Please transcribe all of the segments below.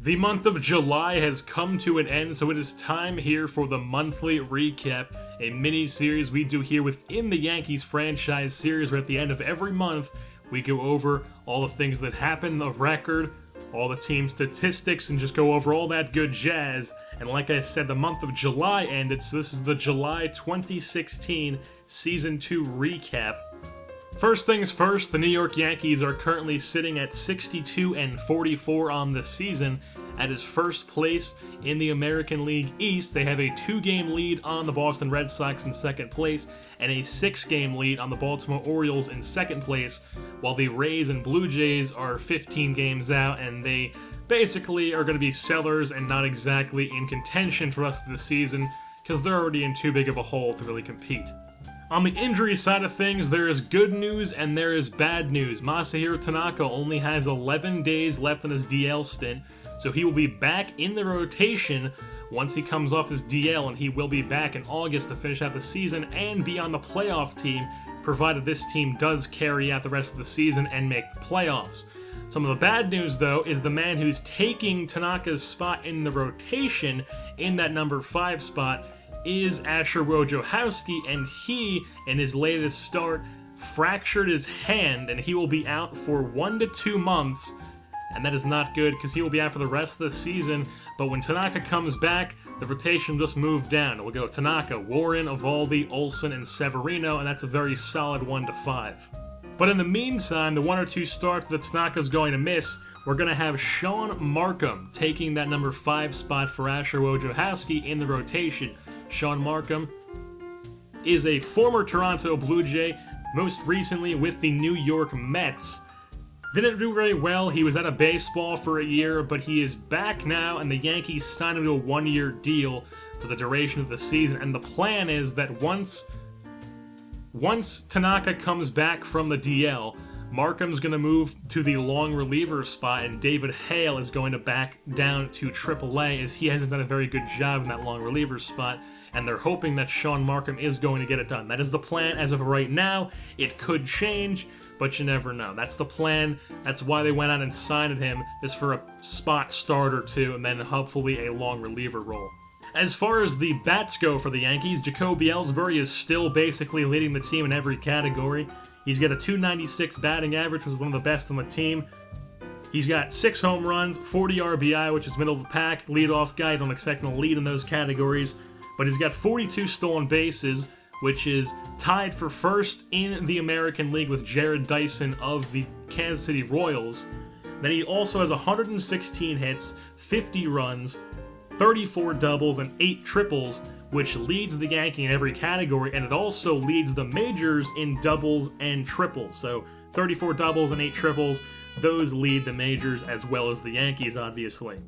The month of July has come to an end, so it is time here for the monthly recap, a mini-series we do here within the Yankees franchise series, where at the end of every month, we go over all the things that happen, the record, all the team statistics, and just go over all that good jazz. And like I said, the month of July ended, so this is the July 2016 Season 2 recap. First things first, the New York Yankees are currently sitting at 62-44 on the season. At his first place in the American League East, they have a 2-game lead on the Boston Red Sox in second place and a 6-game lead on the Baltimore Orioles in second place, while the Rays and Blue Jays are 15 games out, and they basically are going to be sellers and not exactly in contention for the rest of the season because they're already in too big of a hole to really compete. On the injury side of things, there is good news and there is bad news. Masahiro Tanaka only has 11 days left on his DL stint, so he will be back in the rotation once he comes off his DL, and he will be back in August to finish out the season and be on the playoff team, provided this team does carry out the rest of the season and make the playoffs. Some of the bad news, though, is the man who's taking Tanaka's spot in the rotation in that number 5 spot is Asher Wojciechowski, and he, in his latest start, fractured his hand, and he will be out for 1 to 2 months, and that is not good because he will be out for the rest of the season. But when Tanaka comes back, the rotation just moved down. It will go Tanaka, Warren, Eovaldi, Olsen, and Severino, and that's a very solid 1 to 5. But in the meantime, the 1 or 2 starts that Tanaka's going to miss, we're going to have Sean Markham taking that number 5 spot for Asher Wojciechowski in the rotation. Sean Markham is a former Toronto Blue Jay, most recently with the New York Mets. Didn't do very well. He was out of baseball for a year, but he is back now, and the Yankees signed him to a 1-year deal for the duration of the season. And the plan is that once Tanaka comes back from the DL, Markham's going to move to the long reliever spot, and David Hale is going to back down to AAA, as he hasn't done a very good job in that long reliever spot, and they're hoping that Sean Markham is going to get it done. That is the plan as of right now. It could change, but you never know. That's the plan. That's why they went out and signed him, is for a spot start or two, and then hopefully a long reliever role. As far as the bats go for the Yankees, Jacoby Ellsbury is still basically leading the team in every category. He's got a .296 batting average, which is one of the best on the team. He's got 6 home runs, 40 RBI, which is middle of the pack, leadoff guy. Don't expect him to lead in those categories. But he's got 42 stolen bases, which is tied for first in the American League with Jared Dyson of the Kansas City Royals. Then he also has 116 hits, 50 runs, 34 doubles, and 8 triples, which leads the Yankee in every category, and it also leads the majors in doubles and triples. So 34 doubles and 8 triples, those lead the majors as well as the Yankees, obviously.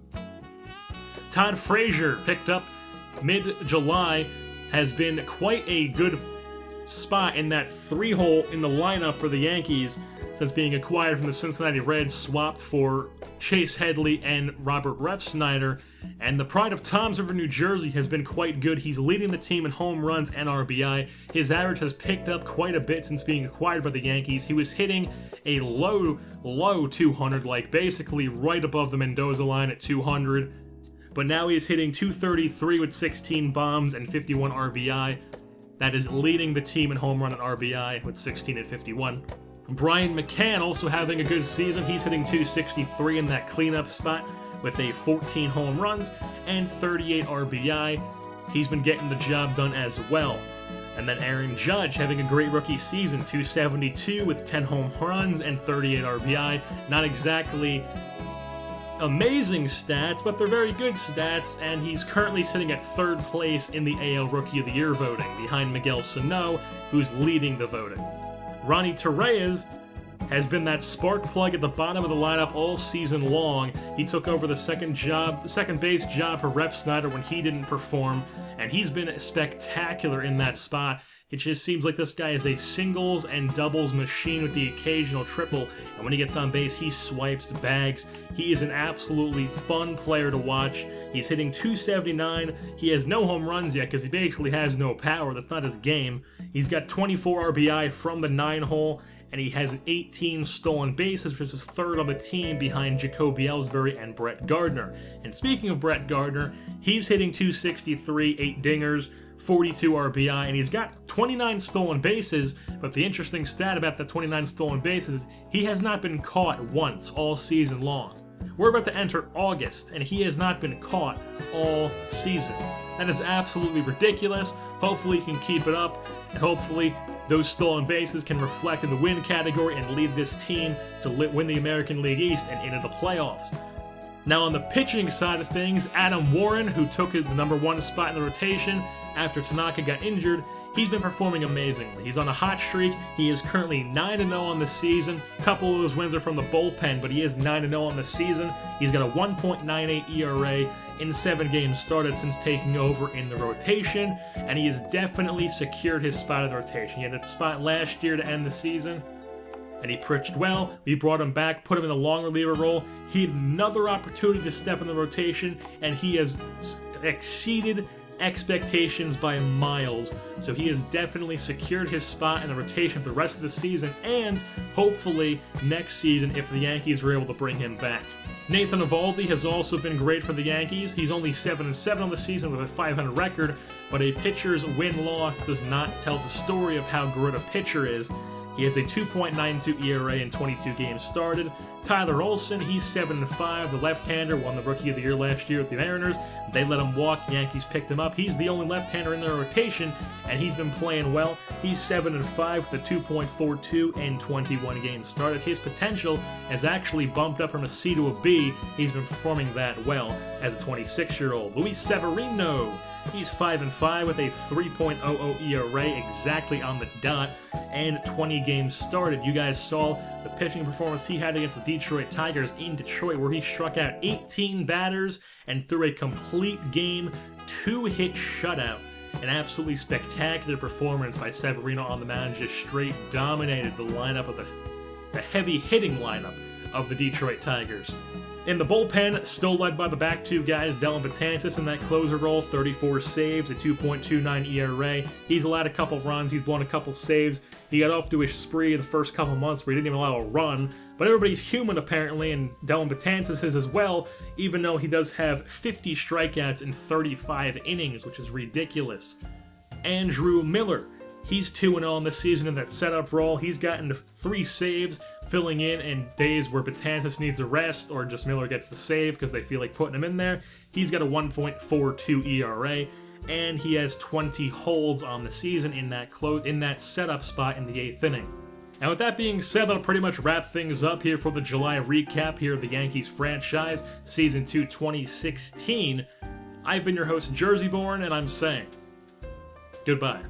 Todd Frazier, picked up mid-July, has been quite a good spot in that 3-hole in the lineup for the Yankees since being acquired from the Cincinnati Reds, swapped for Chase Headley and Robert Refsnyder. And the pride of Toms River, New Jersey has been quite good. He's leading the team in home runs and RBI. His average has picked up quite a bit since being acquired by the Yankees. He was hitting a low 200, like basically right above the Mendoza line at 200. But now he is hitting 233 with 16 bombs and 51 RBI. That is leading the team in home run and RBI with 16 and 51. Brian McCann also having a good season. He's hitting 263 in that cleanup spot with a 14 home runs and 38 RBI. He's been getting the job done as well. And then Aaron Judge having a great rookie season, 272 with 10 home runs and 38 RBI. Not exactly amazing stats, but they're very good stats, and he's currently sitting at 3rd place in the AL Rookie of the Year voting, behind Miguel Sano, who's leading the voting. Ronnie Torreyes has been that spark plug at the bottom of the lineup all season long. He took over the second base job for Refsnyder when he didn't perform, and he's been spectacular in that spot. It just seems like this guy is a singles and doubles machine with the occasional triple, and when he gets on base, he swipes bags. He is an absolutely fun player to watch. He's hitting 279. He has no home runs yet because he basically has no power. That's not his game. He's got 24 RBI from the 9-hole, and he has 18 stolen bases, which is third on the team behind Jacoby Ellsbury and Brett Gardner. And speaking of Brett Gardner, he's hitting .263, 8 dingers, 42 RBI, and he's got 29 stolen bases, but the interesting stat about the 29 stolen bases is he has not been caught once all season long. We're about to enter August, and he has not been caught all season. That is absolutely ridiculous. Hopefully he can keep it up, and hopefully those stolen bases can reflect in the win category and lead this team to win the American League East and into the playoffs. Now on the pitching side of things, Adam Warren, who took the #1 spot in the rotation after Tanaka got injured, he's been performing amazingly. He's on a hot streak. He is currently 9-0 on the season. A couple of those wins are from the bullpen, but he is 9-0 on the season. He's got a 1.98 ERA in 7 games started since taking over in the rotation, and he has definitely secured his spot in the rotation. He had a spot last year to end the season, and he pitched well. We brought him back, put him in the long reliever role. He had another opportunity to step in the rotation, and he has exceeded expectations by miles. So he has definitely secured his spot in the rotation for the rest of the season, and hopefully next season if the Yankees are able to bring him back. Nathan Eovaldi has also been great for the Yankees. He's only 7-7 on the season with a .500 record, but a pitcher's win-loss does not tell the story of how good a pitcher is. He has a 2.92 ERA in 22 games started. Tyler Olson, he's 7-5. The left-hander won the Rookie of the Year last year with the Mariners. They let him walk. Yankees picked him up. He's the only left-hander in their rotation, and he's been playing well. He's 7-5 with a 2.42 in 21 games started. His potential has actually bumped up from a C to a B. He's been performing that well as a 26-year-old. Luis Severino, he's 5-5 with a 3.00 ERA, exactly on the dot, and 20 games started. You guys saw the pitching performance he had against the Detroit Tigers in Detroit, where he struck out 18 batters and threw a complete game 2-hit shutout. An absolutely spectacular performance by Severino on the mound, just straight dominated the lineup of the heavy hitting lineup of the Detroit Tigers. In the bullpen, still led by the back two guys, Dellin Betances in that closer role, 34 saves, a 2.29 ERA. He's allowed a couple runs, he's blown a couple saves. He got off to a spree the first couple months where he didn't even allow a run, but everybody's human apparently, and Dellin Betances is as well, even though he does have 50 strikeouts in 35 innings, which is ridiculous. Andrew Miller, he's 2-0 on the season in that setup role. He's gotten 3 saves, filling in days where Betances needs a rest or just Miller gets the save because they feel like putting him in there. He's got a 1.42 ERA, and he has 20 holds on the season in that setup spot in the 8th inning. Now with that being said, that'll pretty much wrap things up here for the July recap here of the Yankees franchise, Season 2 2016. I've been your host, JerseyBorn, and I'm saying goodbye.